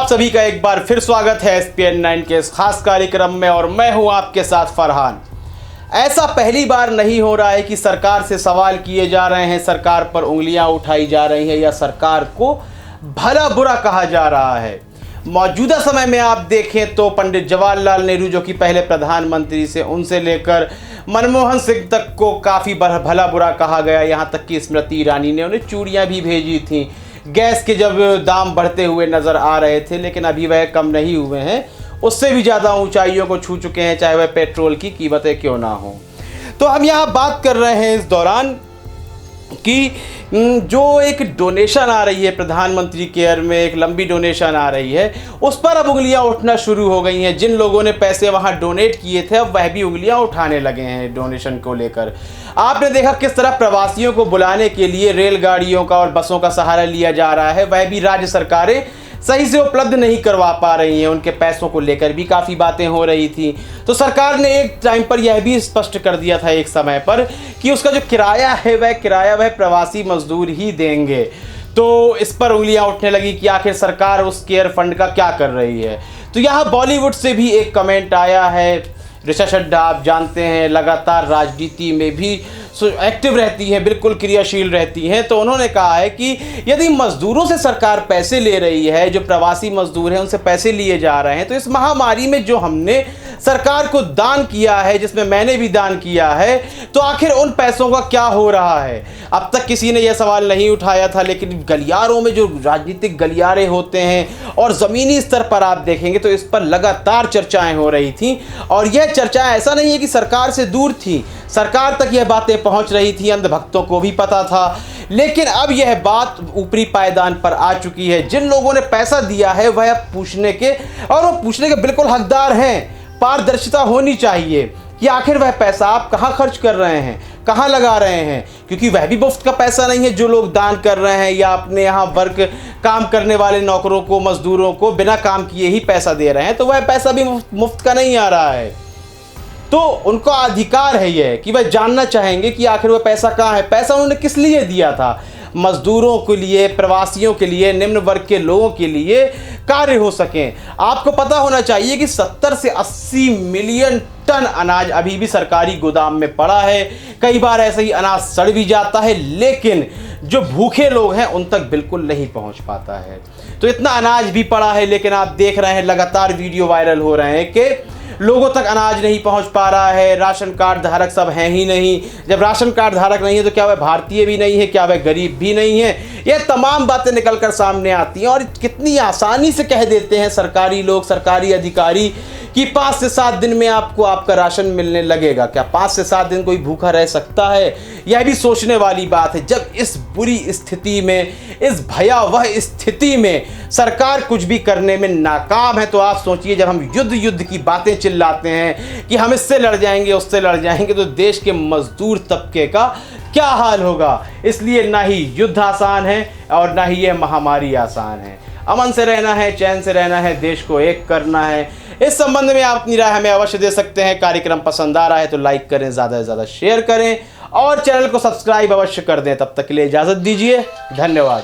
आप सभी का एक बार फिर स्वागत है SPN 9 के इस खास कार्यक्रम में और मैं हूं आपके साथ फरहान। ऐसा पहली बार नहीं हो रहा है कि सरकार से सवाल किए जा रहे हैं, सरकार पर उंगलियां उठाई जा रही हैं या सरकार को भला बुरा कहा जा रहा है। मौजूदा समय में आप देखें तो पंडित जवाहरलाल नेहरू जो कि पहले प्रधानमंत्री से उनसे लेकर मनमोहन सिंह तक को काफ़ी भला बुरा कहा गया। यहाँ तक कि स्मृति ईरानी ने उन्हें चूड़ियाँ भी भेजी थी। गैस के जब दाम बढ़ते हुए नज़र आ रहे थे, लेकिन अभी वह कम नहीं हुए हैं, उससे भी ज़्यादा ऊंचाइयों को छू चुके हैं, चाहे वह पेट्रोल की कीमतें क्यों ना हो। तो हम यहाँ बात कर रहे हैं इस दौरान कि जो एक डोनेशन आ रही है प्रधानमंत्री केयर में, एक लंबी डोनेशन आ रही है, उस पर अब उंगलियां उठना शुरू हो गई हैं। जिन लोगों ने पैसे वहां डोनेट किए थे अब वह भी उंगलियां उठाने लगे हैं डोनेशन को लेकर। आपने देखा किस तरह प्रवासियों को बुलाने के लिए रेलगाड़ियों का और बसों का सहारा लिया जा रहा है, वह भी राज्य सरकारें सही से उपलब्ध नहीं करवा पा रही हैं। उनके पैसों को लेकर भी काफ़ी बातें हो रही थी। तो सरकार ने एक टाइम पर यह भी स्पष्ट कर दिया था एक समय पर कि उसका जो किराया है वह प्रवासी मजदूर ही देंगे। तो इस पर उंगलियां उठने लगी कि आखिर सरकार उस केयर फंड का क्या कर रही है। तो यहाँ बॉलीवुड से भी एक कमेंट आया है। ऋचा चड्ढा आप जानते हैं लगातार राजनीति में भी एक्टिव रहती हैं, बिल्कुल क्रियाशील रहती हैं। तो उन्होंने कहा है कि यदि मजदूरों से सरकार पैसे ले रही है, जो प्रवासी मजदूर हैं उनसे पैसे लिए जा रहे हैं, तो इस महामारी में जो हमने सरकार को दान किया है, जिसमें मैंने भी दान किया है, तो आखिर उन पैसों का क्या हो रहा है। अब तक किसी ने यह सवाल नहीं उठाया था, लेकिन गलियारों में जो राजनीतिक गलियारे होते हैं और ज़मीनी स्तर पर आप देखेंगे तो इस पर लगातार चर्चाएं हो रही थी। और यह चर्चाएं ऐसा नहीं है कि सरकार से दूर थी, सरकार तक यह बातें पहुंच रही थी, अंधभक्तों को भी पता था। लेकिन अब यह बात ऊपरी पायदान पर आ चुकी है। जिन लोगों ने पैसा दिया है वह पूछने के, और वो पूछने के बिल्कुल हकदार हैं। पारदर्शिता होनी चाहिए कि आखिर वह पैसा आप कहाँ खर्च कर रहे हैं, कहाँ लगा रहे हैं, क्योंकि वह भी मुफ्त का पैसा नहीं है जो लोग दान कर रहे हैं या अपने यहाँ वर्क काम करने वाले नौकरों को, मजदूरों को बिना काम किए ही पैसा दे रहे हैं। तो वह पैसा भी मुफ्त का नहीं आ रहा है। तो उनका अधिकार है यह कि वह जानना चाहेंगे कि आखिर वह पैसा कहाँ है, पैसा उन्होंने किस लिए दिया था। मजदूरों के लिए, प्रवासियों के लिए, निम्न वर्ग के लोगों के लिए कार्य हो सकें। आपको पता होना चाहिए कि 70 से 80 मिलियन टन अनाज अभी भी सरकारी गोदाम में पड़ा है। कई बार ऐसे ही अनाज सड़ भी जाता है, लेकिन जो भूखे लोग हैं उन तक बिल्कुल नहीं पहुंच पाता है। तो इतना अनाज भी पड़ा है, लेकिन आप देख रहे हैं लगातार वीडियो वायरल हो रहे हैं कि लोगों तक अनाज नहीं पहुंच पा रहा है। राशन कार्ड धारक सब हैं ही नहीं। जब राशन कार्ड धारक नहीं है तो क्या वह भारतीय भी नहीं है, क्या वह गरीब भी नहीं है। ये तमाम बातें निकलकर सामने आती हैं और कितनी आसानी से कह देते हैं सरकारी लोग, सरकारी अधिकारी कि 5 से 7 दिन में आपको आपका राशन मिलने लगेगा। क्या 5 से 7 दिन कोई भूखा रह सकता है? यह भी सोचने वाली बात है। जब इस बुरी स्थिति में, इस भयावह स्थिति में सरकार कुछ भी करने में नाकाम है, तो आप सोचिए जब हम युद्ध की बातें चिल्लाते हैं कि हम इससे लड़ जाएंगे, उससे लड़ जाएंगे, तो देश के मजदूर तबके का क्या हाल होगा। इसलिए ना ही युद्ध आसान है और ना ही यह महामारी आसान है। अमन से रहना है, चैन से रहना है, देश को एक करना है। इस संबंध में आप अपनी राय हमें अवश्य दे सकते हैं। कार्यक्रम पसंद आ रहा है तो लाइक करें, ज़्यादा से ज़्यादा शेयर करें और चैनल को सब्सक्राइब अवश्य कर दें। तब तक के लिए इजाज़त दीजिए, धन्यवाद।